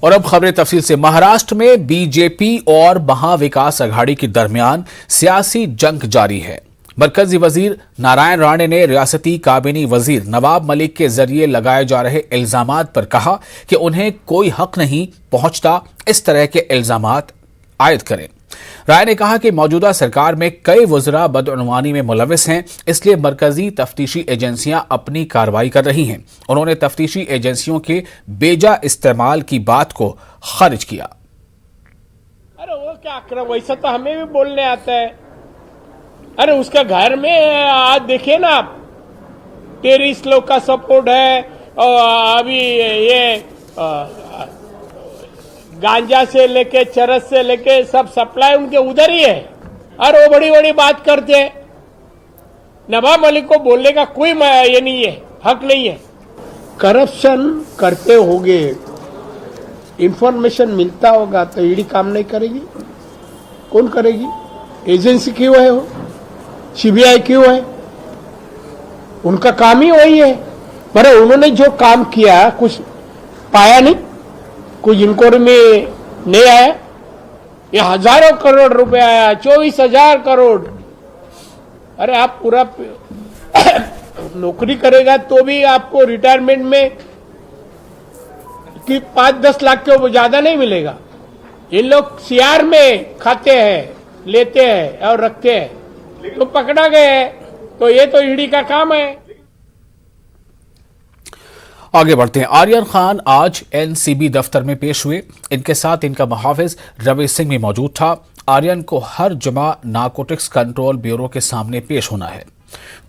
और अब खबरें तफसील से। महाराष्ट्र में बीजेपी और महाविकास अघाड़ी के दरमियान सियासी जंग जारी है। मरकजी वजीर नारायण राणे ने रियासती काबीनी वजीर नवाब मलिक के जरिए लगाए जा रहे इल्जामात पर कहा कि उन्हें कोई हक नहीं पहुंचता इस तरह के इल्जामात आयद करें। राय ने कहा कि मौजूदा सरकार में कई वज़रा बदअनवानी में मुलविस हैं, इसलिए मरकजी तफ्तीशी एजेंसियां अपनी कार्रवाई कर रही हैं। उन्होंने तफ्तीशी एजेंसियों के बेजा इस्तेमाल की बात को खारिज किया। अरे वो क्या कर, वैसा तो हमें भी बोलने आता है। अरे उसका घर में आज देखिए ना आप, टेररिस्ट लोग का सपोर्ट है और अभी ये गांजा से लेके चरस से लेके सब सप्लाई उनके उधर ही है। और वो बड़ी बड़ी बात करते हैं। नवाब मलिक को बोलने का कोई ये नहीं है, हक नहीं है। करप्शन करते होगे, इंफॉर्मेशन मिलता होगा तो ईडी काम नहीं करेगी? कौन करेगी? एजेंसी क्यों है वो? सीबीआई क्यों है? उनका काम ही वही है। पर उन्होंने जो काम किया कुछ पाया नहीं, कुछ इंक्वायरी में नहीं आया। ये हजारों करोड़ रुपए आया, 24,000 करोड़। अरे आप पूरा नौकरी करेगा तो भी आपको रिटायरमेंट में कि 5-10 लाख के ज्यादा नहीं मिलेगा। ये लोग सीआर में खाते हैं, लेते हैं और रखते हैं, तो पकड़ा गए। तो ये तो ईडी का काम है। आगे बढ़ते हैं। आर्यन खान आज एनसीबी दफ्तर में पेश हुए। इनके साथ इनका मुहाफिज रवि सिंह भी मौजूद था। आर्यन को हर जुमा नारकोटिक्स कंट्रोल ब्यूरो के सामने पेश होना है।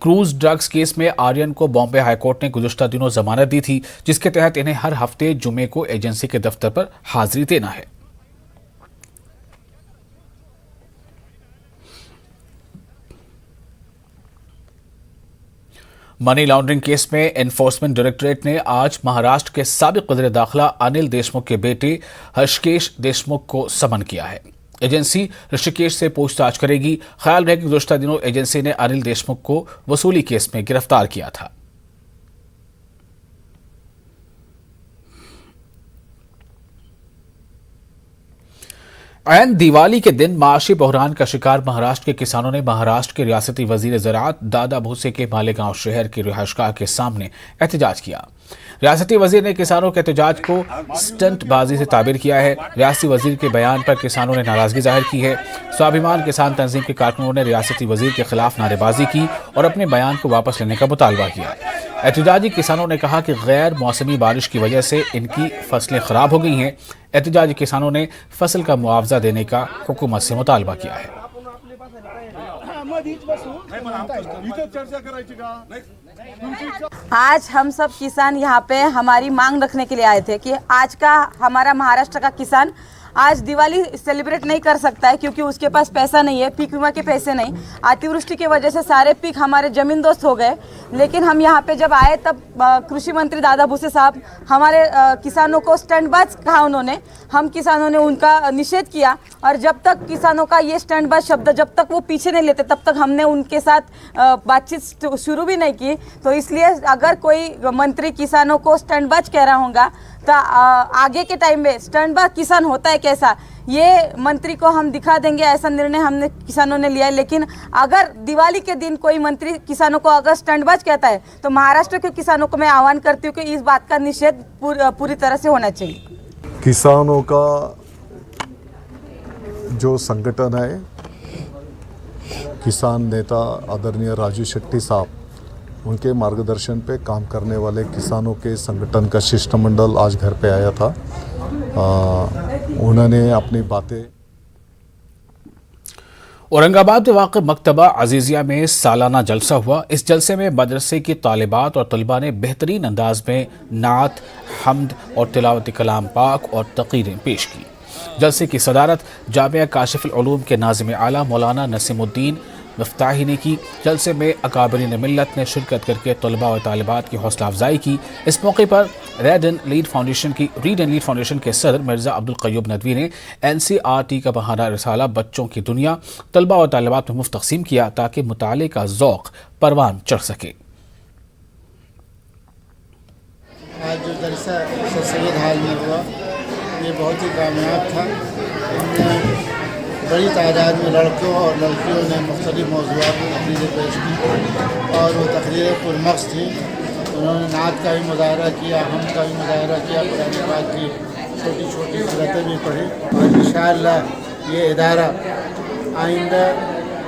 क्रूज ड्रग्स केस में आर्यन को बॉम्बे हाईकोर्ट ने गुज़श्ता दिनों जमानत दी थी, जिसके तहत इन्हें हर हफ्ते जुमे को एजेंसी के दफ्तर पर हाजिरी देना है। मनी लॉन्ड्रिंग केस में एनफोर्समेंट डायरेक्टरेट ने आज महाराष्ट्र के साबिक वज़ीर दाखिला अनिल देशमुख के बेटे हर्षिकेश देशमुख को समन किया है। एजेंसी ऋषिकेश से पूछताछ करेगी। ख्याल रहे कि गुज़श्ता दिनों एजेंसी ने अनिल देशमुख को वसूली केस में गिरफ्तार किया था। ऐन दिवाली के दिन माशी बहरान का शिकार महाराष्ट्र के किसानों ने महाराष्ट्र के रियासती वजीर ज़राअत दादा भूसे के मालेगांव शहर की रिहाइशगाह के सामने एहतजाज किया। रियासती वजीर ने किसानों के एहतजाज को स्टंटबाजी से ताबीर किया है। रियासती वजीर के बयान पर किसानों ने नाराजगी जाहिर की है। स्वाभिमान किसान तंजीम के कारकुनों ने रियासती वजीर के खिलाफ नारेबाजी की और अपने बयान को वापस लेने का मुतालबा किया। एहतजाजी किसानों ने कहा कि गैर मौसमी बारिश की वजह से इनकी फसलें खराब हो गई हैं। एहतजाजी किसानों ने फसल का मुआवजा देने का हुकूमत से मुतालबा किया है। आज हम सब किसान यहाँ पे हमारी मांग रखने के लिए आए थे कि आज का हमारा महाराष्ट्र का किसान आज दिवाली सेलिब्रेट नहीं कर सकता है क्योंकि उसके पास पैसा नहीं है, पीक बीमा के पैसे नहीं। अतिवृष्टि की वजह से सारे पीक हमारे जमींदोस्त हो गए। लेकिन हम यहाँ पे जब आए तब कृषि मंत्री दादा भूसे साहब हमारे किसानों को स्टंटबाज कहा उन्होंने। हम किसानों ने उनका निषेध किया और जब तक किसानों का ये स्टंटबाज शब्द जब तक वो पीछे नहीं लेते तब तक हमने उनके साथ बातचीत शुरू भी नहीं की। तो इसलिए अगर कोई मंत्री किसानों को स्टंटबाज कह रहा होगा तो आगे के टाइम में स्टंटबाज किसान होता है कैसा, ये मंत्री को हम दिखा देंगे। ऐसा निर्णय हमने किसानों ने लिया है। लेकिन अगर दिवाली के दिन कोई मंत्री किसानों को अगर स्टंटबाज कहता है तो महाराष्ट्र के किसानों को मैं आह्वान करती हूँ कि इस बात का निषेध पूरी तरह से होना चाहिए। किसानों का जो संगठन है, किसान नेता आदरणीय राजू शेट्टी साहब, उनके मार्गदर्शन पे काम करने वाले किसानों के संगठन का शिष्टमंडल आज घर पे आया था। उन्होंने अपनी बातें। औरंगाबाद में वाक़ मकतबा अजीज़िया में सालाना जलसा हुआ। इस जलसे में मदरसे की तालिबात और तलबा ने बेहतरीन अंदाज में नात, हम्द और तिलावत कलाम पाक और तक़रीरें पेश की। जलसे की सदारत जामिया काशिफुल उलूम के नाज़िम आला मौलाना नसीमुद्दीन मफ्ताही ने की। जलसे में अकाबरीन मिल्लत ने शिरकत करके तलबा और तालिबात की हौसला अफजाई की। इस मौके पर रीड एंड लीड फाउंडेशन के सदर मिर्ज़ा अब्दुल क़य्यूम नदवी ने NCERT का बहाना रिसाला बच्चों की दुनिया तलबा और तालिबात में मुफ्त तक़सीम किया ताकि मुताले का ज़ौक़ परवान चढ़ सके। आज जो जलसा सैयद हाल में हुआ ये बहुत ही कामयाब था। इनमें बड़ी तादाद में लड़कों और लड़कियों ने मुख्तलिफ़ मौज़ूआत पर तकरीरें पेश की और वो तकरीरें पुरमग़ज़ थी। उन्होंने नात का भी मुज़ाहरा किया, हमद का भी मुज़ाहरा किया, कुरान पाक की छोटी छोटी सूरतें भी पढ़ी और इंशाअल्लाह ये इदारा आइंदा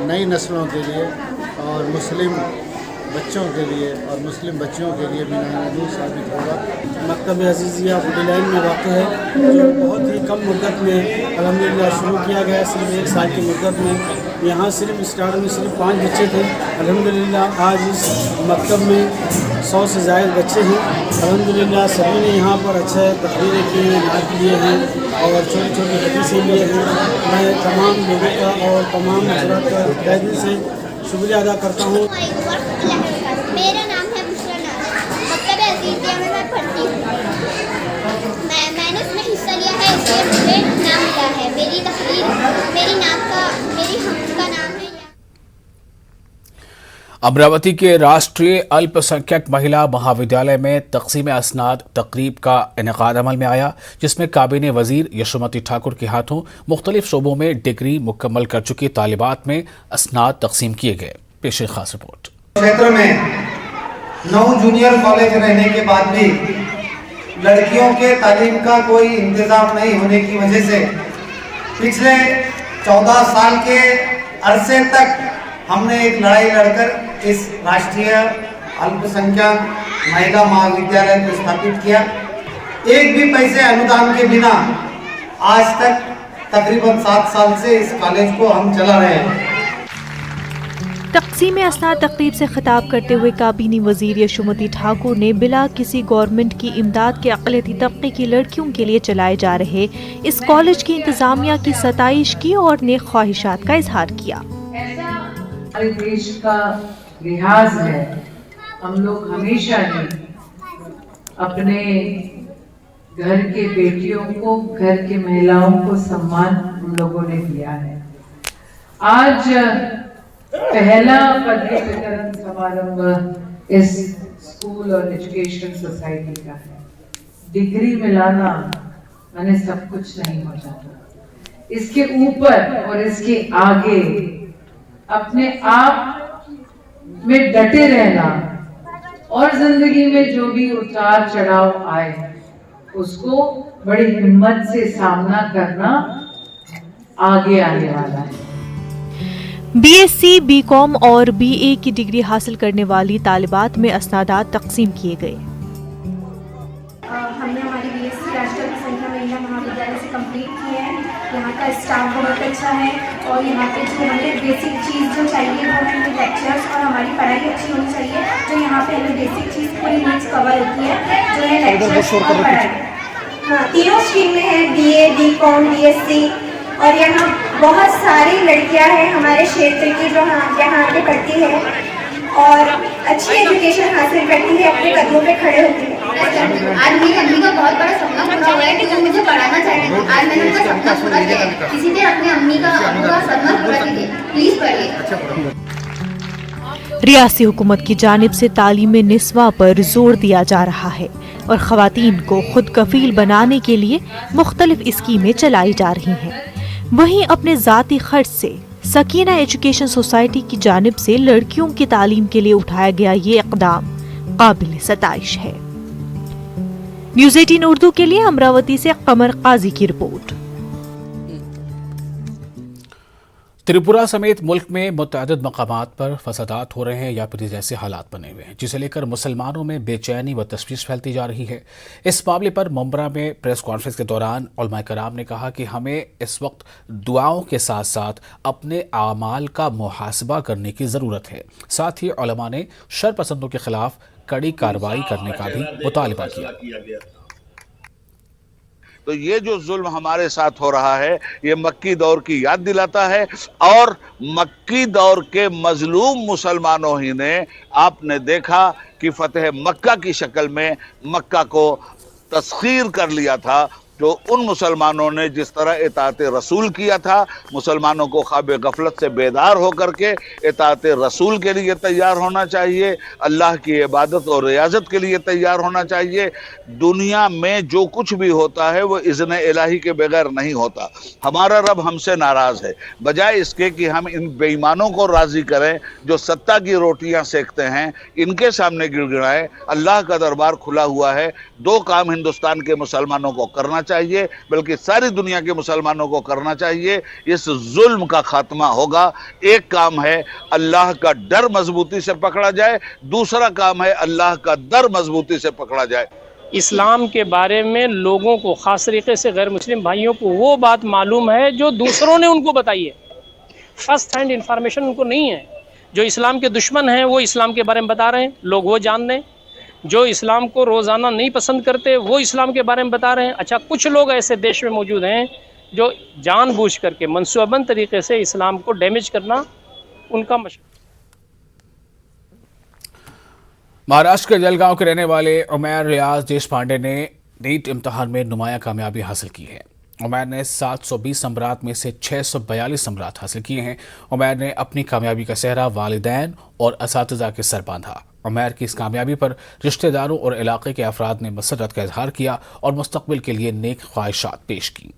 नई नस्लों के लिए और मुस्लिम बच्चों के लिए और मुस्लिम बच्चियों के लिए बिनानूर साबित होगा। मकतब अज़ीज़िया वुडलैंड में वाक़ है, जो बहुत ही कम मुद्दत में अल्हम्दुलिल्लाह शुरू किया गया। सिर्फ 1 साल की मुद्दत में यहाँ सिर्फ स्टार्ट में सिर्फ 5 बच्चे थे। अल्हम्दुलिल्लाह आज इस मकतब में 100 से ज़ायद बच्चे हैं। अल्हम्दुलिल्लाह सभी ने यहाँ पर अच्छे तकरीरें की, नात लिए हैं और छोटी छोटी हदीसें लिए हैं। मैं तमाम लोगों का और तमाम हज़रात का तहे दिल से शुक्रिया अदा करता हूँ। मेरा नाम है बुशरा नाज़, मकतब अज़ीज़िया में मैं पढ़ती हूँ। मैंने इसमें हिस्सा लिया है, इसलिए मुझे नाम मिला है। मेरी तकरीर, मेरी हमद का नाम है। अमरावती के राष्ट्रीय अल्पसंख्यक महिला महाविद्यालय में तक़सीम असनाद तकरीब का इनेकाद अमल में आया, जिसमें काबीना वजीर यशोमती ठाकुर के हाथों मुख्तलिफ शोबों में डिग्री मुकम्मल कर चुकी तालिबात में असनाद तकसीम किए गए। पेश खास रिपोर्ट। क्षेत्र में 9 जूनियर कॉलेज रहने के बाद भी लड़कियों के तालीम का कोई इंतजाम नहीं होने की वजह से पिछले 14 साल के अरसे तक हमने एक लड़ाई लड़कर इस राष्ट्रीय अल्पसंख्यक महिला महाविद्यालय को स्थापित किया। एक भी पैसे अनुदान के बिना आज तक तकरीबन 7 साल से इस कॉलेज को हम चला रहे हैं। तक़सीम असनाद तकरीब से खिताब करते हुए काबीनी वजीर यशोमती ठाकुर ने बिला किसी गवर्नमेंट की इमदाद के अक़लियती तबके की लड़कियों के लिए चलाए जा रहे इस कॉलेज की इंतजामिया की सताइश की और नेक ख्वाहिशात का इजहार किया। ऐसा हमारे देश का लिहाज है, हम लोग हमेशा ही अपने घर के बेटियों को, घर के महिलाओं को सम्मान हम लोगों ने दिया है। आज पहला पदवी वितरण समारंभ इस स्कूल और एजुकेशन सोसाइटी का है। डिग्री मिलाना माने सब कुछ नहीं हो जाता। इसके ऊपर और इसके आगे अपने आप में डटे रहना और जिंदगी में जो भी उतार चढ़ाव आए उसको बड़ी हिम्मत से सामना करना आगे आने वाला है। बीएससी, बीकॉम और बीए की डिग्री हासिल करने वाली तालिबात में असनादात तकसीम किए गए। हमने हमारी बीएससी राष्ट्रीय अल्पसंख्यक महिला महाविद्यालय से कंप्लीट की है। यहाँ का स्टाफ बहुत अच्छा है और यहाँ पे जो हमें बेसिक चीज़ जो चाहिए वो हमें लेक्चर्स और हमारी पढ़ाई अच्छी होनी चाहिए। जो यहाँ पे हमें बेसिक चीज़ पूरी नीड्स कवर होती है, जो है लेक्चर्स और पढ़ाई। हाँ, तीनों स्ट्रीम में है, बीए, बीकॉम, बीएससी। और यहाँ बहुत सारी लड़कियाँ हैं हमारे क्षेत्र की जो यहाँ आके पढ़ती है और अच्छी एजुकेशन हासिल करती है, अपने कदमों पे खड़े होती है। आज मेरी अम्मी का बहुत बड़ा सपना पूरा हुआ है कि जो मुझे पढ़ाना चाहती है। आज मैंने उनका सपना पूरा किया है। किसी ने अपनी अम्मी का सपना पूरा कीजिए, प्लीज पढ़िए। रियासी हुकूमत की जानिब से तालीम निस्वा पर जोर दिया जा रहा है और ख़वातीन को खुद कफील बनाने के लिए मुख्तलिफ स्कीमें चलाई जा रही हैं। वहीं अपने ज़ाती खर्च से सकीना एजुकेशन सोसाइटी की जानिब से लड़कियों की तालीम के लिए उठाया गया ये इक़दाम काबिल सताइश है। न्यूज़ 18 उर्दू के लिए अमरावती से कमर काजी की रिपोर्ट। त्रिपुरा समेत मुल्क में मुतअद्दिद मकामात पर फसादात हो रहे हैं या फिर जैसे हालात बने हुए हैं, जिसे लेकर मुसलमानों में बेचैनी व तशवीश फैलती जा रही है। इस मामले पर मुंब्रा में प्रेस कॉन्फ्रेंस के दौरान उलमा कराम ने कहा कि हमें इस वक्त दुआओं के साथ साथ अपने आमाल का मुहासबा करने की ज़रूरत है। साथ ही उलमा ने शर पसंदों के खिलाफ कड़ी कार्रवाई करने का भी मुतालबा किया। तो ये जो जुल्म हमारे साथ हो रहा है ये मक्की दौर की याद दिलाता है और मक्की दौर के मजलूम मुसलमानों ही ने आपने देखा कि फतेह मक्का की शक्ल में मक्का को तस्खीर कर लिया था जो उन मुसलमानों ने जिस तरह इताअत रसूल किया था, मुसलमानों को ख्वाब गफलत से बेदार होकर के इताअत रसूल के लिए तैयार होना चाहिए, अल्लाह की इबादत और रियाजत के लिए तैयार होना चाहिए। दुनिया में जो कुछ भी होता है वो इज़्न इलाही के बगैर नहीं होता। हमारा रब हमसे नाराज़ है, बजाय इसके कि हम इन बेईमानों को राज़ी करें जो सत्ता की रोटियां सेकते हैं, इनके सामने गिड़गिड़ाएं। अल्लाह का दरबार खुला हुआ है। दो काम हिंदुस्तान के मुसलमानों को करना चाहिए, बल्कि सारी दुनिया के मुसलमानों को करना चाहिए। इस जुल्म का खात्मा होगा। एक काम है अल्लाह का डर मजबूती से पकड़ा जाए, दूसरा काम है अल्लाह का दर मजबूती से पकड़ा जाए। इस्लाम के बारे में लोगों को, ख़ास तरीके से गैर मुस्लिम भाइयों को वो बात मालूम है जो दूसरों ने उनको बताई है। फर्स्ट हैंड इंफॉर्मेशन उनको नहीं है। जो इस्लाम के दुश्मन हैं वो इस्लाम के बारे में बता रहे हैं, लोग वो जान लें। जो इस्लाम को रोज़ाना नहीं पसंद करते वो इस्लाम के बारे में बता रहे हैं। अच्छा, कुछ लोग ऐसे देश में मौजूद हैं जो जानबूझ करके मनसूबाबंद तरीके से इस्लाम को डैमेज करना उनका मशक़। महाराष्ट्र के जलगांव के रहने वाले उमैर रियाज देशपांडे ने नीट इम्तिहान में नुमाया कामयाबी हासिल की है। उमैर ने 720 नंबरात में से 642 नंबरात हासिल किए हैं। उमैर ने अपनी कामयाबी का सेहरा वालिदैन और असातिज़ा के सर बांधा। उमैर की इस कामयाबी पर रिश्तेदारों और इलाके के अफराद ने मसरत का इजहार किया और मुस्तकबिल के लिए नेक ख्वाहिशात पेश की।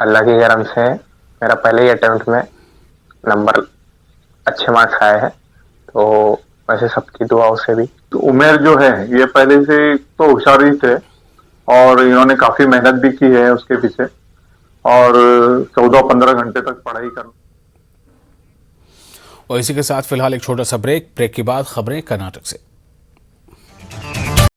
अल्लाह की करम से मेरा पहले ही अटेम्प्ट में नंबर अच्छे मार्क्स आए हैं, तो वैसे सबकी दुआओं से भी। तो उमैर जो है ये पहले से तो होशियार ही थे और इन्होंने काफी मेहनत भी की है उसके पीछे, और 14-15 घंटे तक पढ़ाई कर। और इसी के साथ फिलहाल एक छोटा सा ब्रेक के बाद खबरें कर्नाटक से।